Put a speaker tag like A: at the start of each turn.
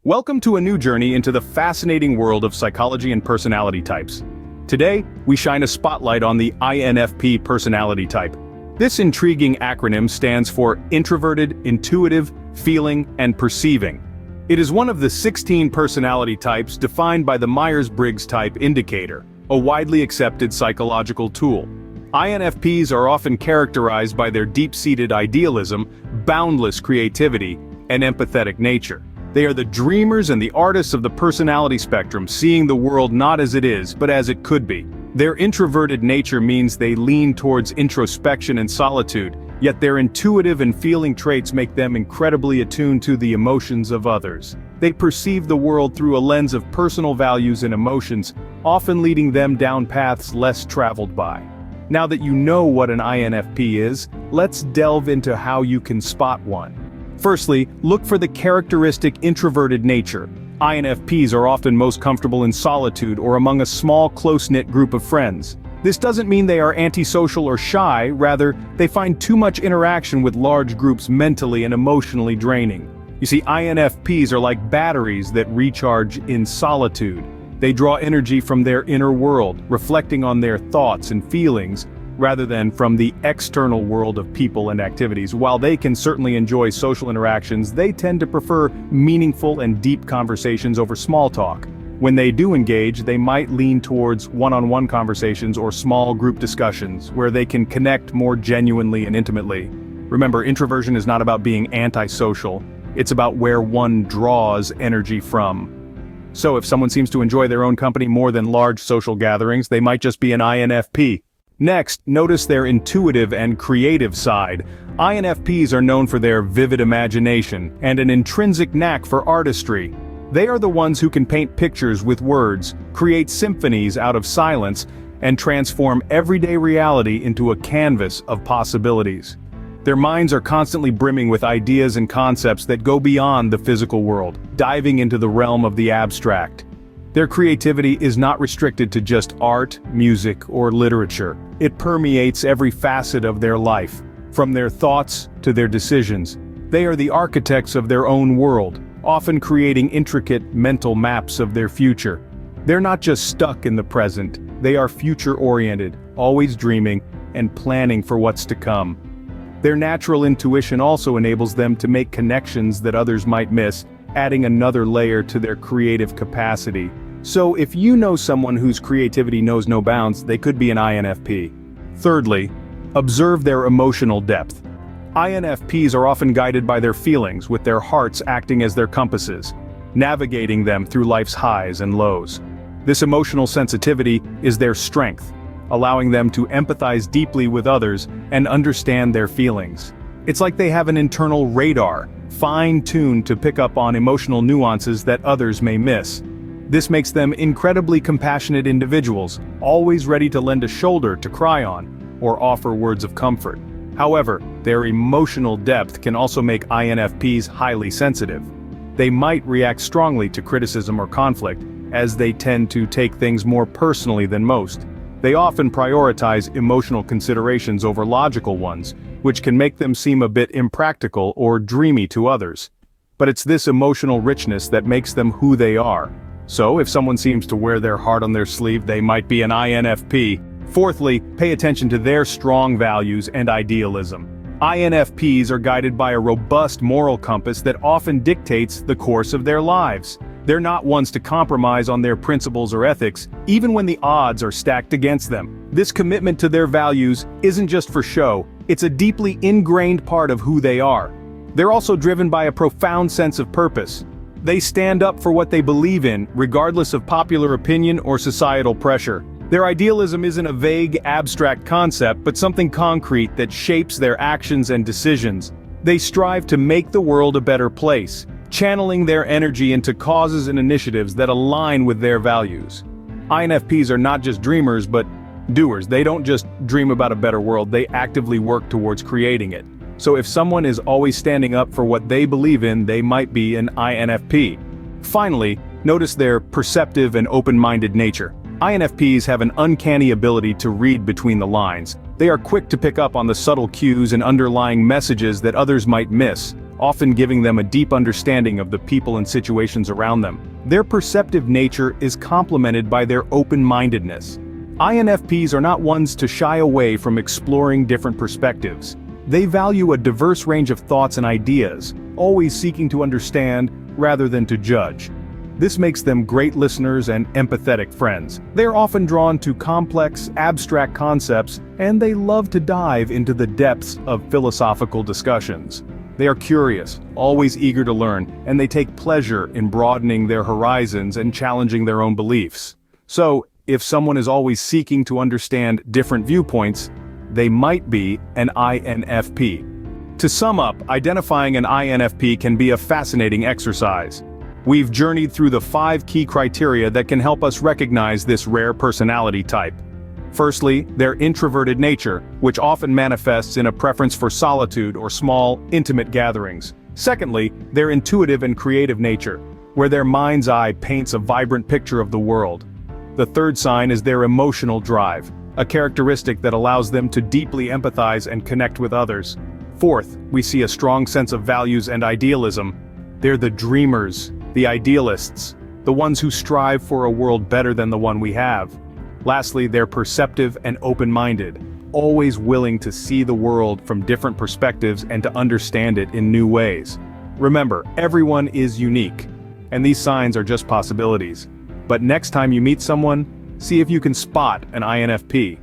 A: Welcome to a new journey into the fascinating world of psychology and personality types. Today, we shine a spotlight on the INFP personality type. This intriguing acronym stands for Introverted, Intuitive, Feeling, and Perceiving. It is one of the 16 personality types defined by the Myers-Briggs Type Indicator, a widely accepted psychological tool. INFPs are often characterized by their deep-seated idealism, boundless creativity, and empathetic nature. They are the dreamers and the artists of the personality spectrum, seeing the world not as it is, but as it could be. Their introverted nature means they lean towards introspection and solitude, yet their intuitive and feeling traits make them incredibly attuned to the emotions of others. They perceive the world through a lens of personal values and emotions, often leading them down paths less traveled by. Now that you know what an INFP is, let's delve into how you can spot one. Firstly, look for the characteristic introverted nature. INFPs are often most comfortable in solitude or among a small, close-knit group of friends. This doesn't mean they are antisocial or shy, rather, they find too much interaction with large groups mentally and emotionally draining. You see, INFPs are like batteries that recharge in solitude. They draw energy from their inner world, reflecting on their thoughts and feelings, rather than from the external world of people and activities. While they can certainly enjoy social interactions, they tend to prefer meaningful and deep conversations over small talk. When they do engage, they might lean towards one-on-one conversations or small group discussions, where they can connect more genuinely and intimately. Remember, introversion is not about being antisocial, it's about where one draws energy from. So if someone seems to enjoy their own company more than large social gatherings, they might just be an INFP. Next, notice their intuitive and creative side. INFPs are known for their vivid imagination and an intrinsic knack for artistry. They are the ones who can paint pictures with words, create symphonies out of silence, and transform everyday reality into a canvas of possibilities. Their minds are constantly brimming with ideas and concepts that go beyond the physical world, diving into the realm of the abstract. Their creativity is not restricted to just art, music, or literature. It permeates every facet of their life, from their thoughts to their decisions. They are the architects of their own world, often creating intricate mental maps of their future. They're not just stuck in the present, they are future-oriented, always dreaming, and planning for what's to come. Their natural intuition also enables them to make connections that others might miss, adding another layer to their creative capacity. So if you know someone whose creativity knows no bounds, they could be an INFP. Thirdly, observe their emotional depth. INFPs are often guided by their feelings, with their hearts acting as their compasses, navigating them through life's highs and lows. This emotional sensitivity is their strength, allowing them to empathize deeply with others and understand their feelings. It's like they have an internal radar, fine-tuned to pick up on emotional nuances that others may miss. This makes them incredibly compassionate individuals, always ready to lend a shoulder to cry on, or offer words of comfort. However, their emotional depth can also make INFPs highly sensitive. They might react strongly to criticism or conflict, as they tend to take things more personally than most. They often prioritize emotional considerations over logical ones, which can make them seem a bit impractical or dreamy to others. But it's this emotional richness that makes them who they are. So if someone seems to wear their heart on their sleeve, they might be an INFP. Fourthly, pay attention to their strong values and idealism. INFPs are guided by a robust moral compass that often dictates the course of their lives. They're not ones to compromise on their principles or ethics, even when the odds are stacked against them. This commitment to their values isn't just for show, it's a deeply ingrained part of who they are. They're also driven by a profound sense of purpose. They stand up for what they believe in, regardless of popular opinion or societal pressure. Their idealism isn't a vague, abstract concept, but something concrete that shapes their actions and decisions. They strive to make the world a better place, channeling their energy into causes and initiatives that align with their values. INFPs are not just dreamers, but doers. They don't just dream about a better world, they actively work towards creating it. So if someone is always standing up for what they believe in, they might be an INFP. Finally, notice their perceptive and open-minded nature. INFPs have an uncanny ability to read between the lines. They are quick to pick up on the subtle cues and underlying messages that others might miss, often giving them a deep understanding of the people and situations around them. Their perceptive nature is complemented by their open-mindedness. INFPs are not ones to shy away from exploring different perspectives. They value a diverse range of thoughts and ideas, always seeking to understand rather than to judge. This makes them great listeners and empathetic friends. They are often drawn to complex, abstract concepts, and they love to dive into the depths of philosophical discussions. They are curious, always eager to learn, and they take pleasure in broadening their horizons and challenging their own beliefs. So, if someone is always seeking to understand different viewpoints, they might be an INFP. To sum up, identifying an INFP can be a fascinating exercise. We've journeyed through the 5 key criteria that can help us recognize this rare personality type. Firstly, their introverted nature, which often manifests in a preference for solitude or small, intimate gatherings. Secondly, their intuitive and creative nature, where their mind's eye paints a vibrant picture of the world. The third sign is their emotional drive, a characteristic that allows them to deeply empathize and connect with others. Fourth, we see a strong sense of values and idealism. They're the dreamers, the idealists, the ones who strive for a world better than the one we have. Lastly, they're perceptive and open-minded, always willing to see the world from different perspectives and to understand it in new ways. Remember, everyone is unique, and these signs are just possibilities. But next time you meet someone, see if you can spot an INFP.